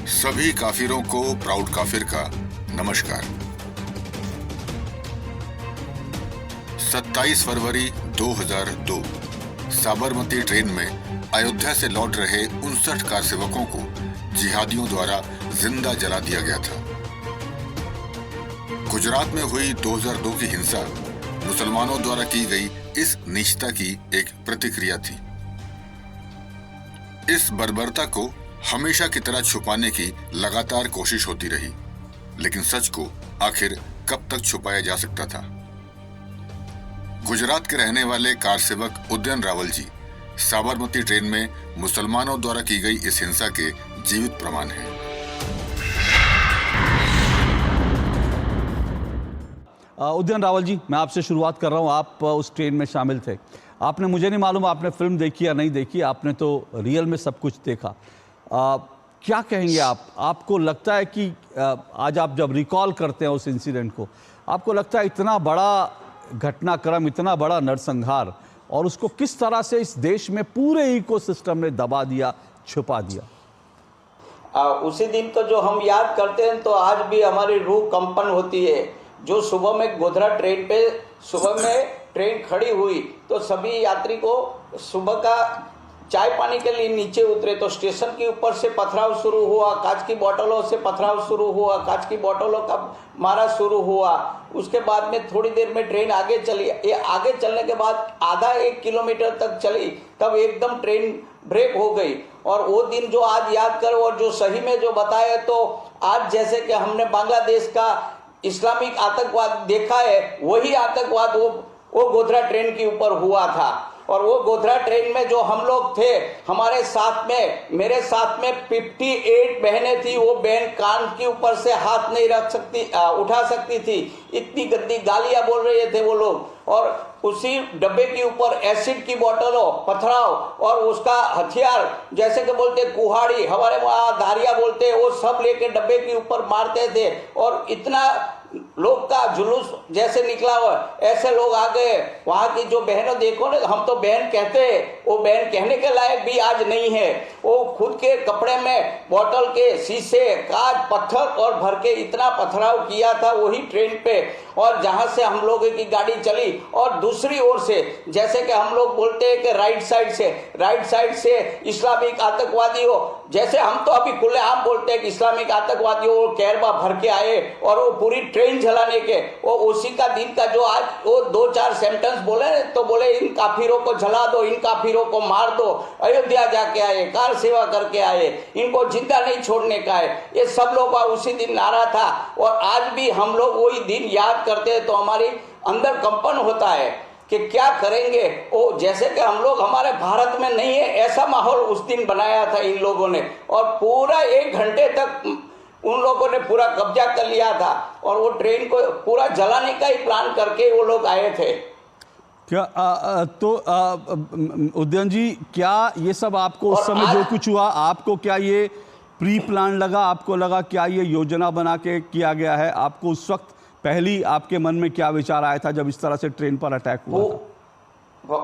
सभी काफिरों को प्राउड काफिर का नमस्कार। 27 फरवरी 2002 साबरमती ट्रेन में अयोध्या से लौट रहे 59 कार सेवकों को जिहादियों द्वारा जिंदा जला दिया गया था। गुजरात में हुई 2002 की हिंसा मुसलमानों द्वारा की गई इस नीचता की एक प्रतिक्रिया थी। इस बर्बरता को हमेशा की तरह छुपाने की लगातार कोशिश होती रही, लेकिन सच को आखिर कब तक छुपाया जा सकता था। गुजरात के रहने वाले कार सेवक उदयन रावल जी साबरमती ट्रेन में मुसलमानों द्वारा की गई इस हिंसा के जीवित प्रमाण हैं। उदयन रावल जी, मैं आपसे शुरुआत कर रहा हूं। आप उस ट्रेन में शामिल थे। आपने, मुझे नहीं मालूम आपने फिल्म देखी या नहीं देखी, आपने तो रियल में सब कुछ देखा। क्या कहेंगे आप? आपको लगता है कि आज आप जब रिकॉल करते हैं उस इंसिडेंट को, आपको लगता है इतना बड़ा घटनाक्रम, इतना बड़ा नरसंहार, और उसको किस तरह से इस देश में पूरे इकोसिस्टम ने दबा दिया, छुपा दिया? उसी दिन को जो हम याद करते हैं तो आज भी हमारी रूह कंपन होती है। जो सुबह में गोधरा ट्रेन पे सुबह में ट्रेन खड़ी हुई तो सभी यात्री को सुबह का चाय पानी के लिए नीचे उतरे तो स्टेशन के ऊपर से पथराव शुरू हुआ, कांच की बोतलों से पथराव शुरू हुआ, कांच की बोतलों का मारा शुरू हुआ। उसके बाद में थोड़ी देर में ट्रेन आगे चली। ये आगे चलने के बाद आधा 1 किलोमीटर तक चली, तब एकदम ट्रेन ब्रेक हो गई। और वो दिन जो आज याद कर और जो सही में जो बताए, तो आज जैसे कि हमने बांग्लादेश का इस्लामिक आतंकवाद देखा है, वही आतंकवाद वो गोधरा ट्रेन के ऊपर हुआ था। और वो गोधरा ट्रेन में जो हम लोग थे, हमारे साथ में, मेरे साथ में 58 बहनें थी। वो बहन कान के ऊपर से हाथ नहीं रख सकती, उठा सकती थी। इतनी गंदी गालियां बोल रहे थे वो लोग। और उसी डब्बे के ऊपर एसिड की बोतलों, पथराव और उसका हथियार, जैसे कि बोलते कुहाड़ी, हमारे वहाँ धारिया बोलते, वो सब लेके डब्बे के ऊपर मारते थे। और इतना लोग का जुलूस जैसे निकला हुआ, ऐसे लोग आ गए। वहां की जो बहनों देखो ना, हम तो बहन कहते हैं, वो बहन कहने के लायक भी आज नहीं है। वो खुद के कपड़े में बोतल के शीशे, कांच, पत्थर और भर के इतना पथराव किया था वही ट्रेन पे। और जहां से हम लोगों की गाड़ी चली, और दूसरी ओर से, जैसे कि हम लोग बोलते हैं कि राइट साइड से इस्लामिक आतंकवादियों, जैसे हम तो अभी खुलेआम बोलते हैं कि इस्लामिक आतंकवादियों वो कैरबा भर के आए और वो पूरी ट्रेन जलाने के, वो उसी का दिन का जो आज वो 2-4 सेंटेंस बोले, तो बोले इन काफिरों को जला दो, इन काफिरों को मार दो। अयोध्या जाके आए, कार सेवा करके आए, इनको जिंदा नहीं छोड़ने का है। ये सब लोग का उसी दिन नारा था। और आज भी हम लोग वही दिन याद करते हैं तो हमारी अंदर कंपन होता है कि क्या करेंगे। वो जैसे कि हम लोग हमारे भारत में नहीं है, ऐसा माहौल उस दिन बनाया था इन लोगों ने। और पूरा 1 घंटे तक उन लोगों ने पूरा कब्जा कर लिया था और वो ट्रेन को पूरा जलाने का ही प्लान करके वो लोग आए थे। क्या उदयन जी, क्या ये सब आपको उस समय जो कुछ हुआ, आपको क्या ये प्री प्लान लगा? आपको लगा क्या ये योजना बना के किया गया है? आपको उस वक्त पहली आपके मन में क्या विचार आया था जब इस तरह से ट्रेन पर अटैक हुआ था?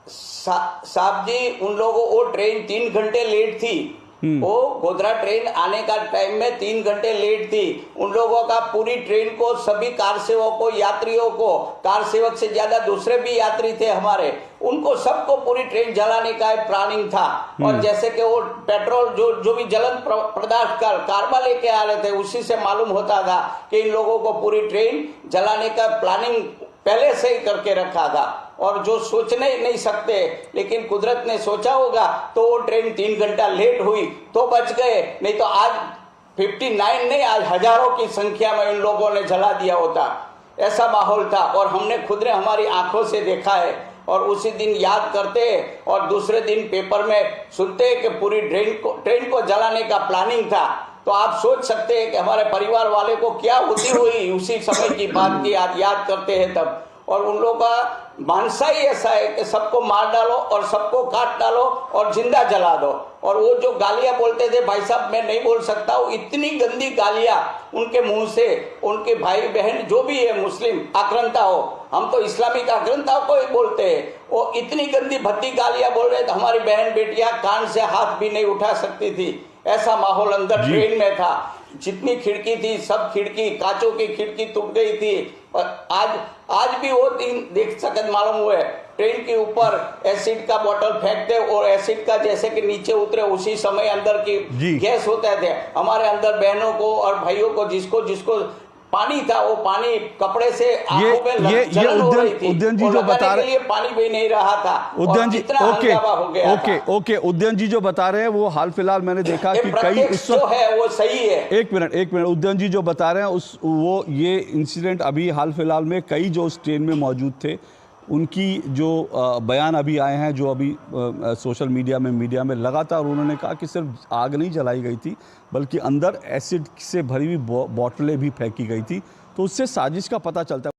साहब जी, उन लोगों वो ट्रेन 3 घंटे लेट थी। वो गोधरा ट्रेन आने का टाइम में 3 घंटे लेट थी। उन लोगों का पूरी ट्रेन को, सभी कार सेवकों, यात्रियों को, कार सेवक से ज्यादा दूसरे भी यात्री थे हमारे, उनको सबको पूरी ट्रेन जलाने का प्लानिंग था। और जैसे कि वो पेट्रोल जो भी जलन पदार्थ कार्बा लेके आ रहे थे, उसी से मालूम होता था कि इन लोगों को पूरी ट्रेन जलाने का प्लानिंग पहले से ही करके रखा था। और जो सोचने नहीं सकते, लेकिन कुदरत ने सोचा होगा, तो वो ट्रेन 3 घंटा लेट हुई तो बच गए। नहीं तो आज 59 नहीं, आज हजारों की संख्या में इन लोगों ने जला दिया होता। ऐसा माहौल था और हमने खुद ने हमारी आंखों से देखा है। और उसी दिन याद करते और दूसरे दिन पेपर में सुनते कि पूरी ट्रेन को जलाने का प्लानिंग था। तो आप सोच सकते हैं कि हमारे परिवार वाले को क्या होती हुई उसी समय की बात की याद करते हैं तब। और उन लोगों का मानसा ही ऐसा है कि सबको मार डालो और सबको काट डालो और जिंदा जला दो। और वो जो गालियां बोलते थे, भाई साहब मैं नहीं बोल सकता, वो इतनी गंदी गालियां उनके मुंह से, उनके भाई बहन जो भी है मुस्लिम आक्रांता हो, हम तो इस्लामिक आक्रांताओं को ही बोलते हैं, वो इतनी गंदी भद्दी गालियां बोल रहे थे। हमारी बहन बेटियां कान से हाथ भी नहीं उठा सकती थी। ऐसा माहौल अंदर जी। ट्रेन में था। जितनी खिड़की थी सब खिड़की, कांचों की खिड़की टूट गई थी। और आज भी वो दिन देख सकते मालूम हुए, ट्रेन के ऊपर एसिड का बोतल फेंकते और एसिड का जैसे कि नीचे उतरे उसी समय अंदर की जी। गैस होते थे। हमारे अंदर बहनों को और भाइयों को जिसको पानी था वो पानी कपड़े से आंखों पे जलन हो रही थी। उद्यन जी और जो लगाने बता के रहे लिए पानी भी नहीं रहा था। उद्यन जी, कितना हंगामा हो गया था। ओके उद्यन जी जो बता रहे हैं वो हाल फिलहाल मैंने देखा ये कि कई प्रत्यक्ष उस वक्त जो है वो सही है। एक मिनट उद्यन जी जो बता रहे हैं ये इंसिडेंट अभी हाल फिलहाल में कई जो उस ट्रेन में मौजूद थे उनकी जो बयान अभी आए हैं, जो अभी सोशल मीडिया में लगातार उन्होंने कहा कि सिर्फ आग नहीं जलाई गई थी बल्कि अंदर एसिड से भरी हुई बोतलें भी फेंकी गई थी। तो उससे साजिश का पता चलता है।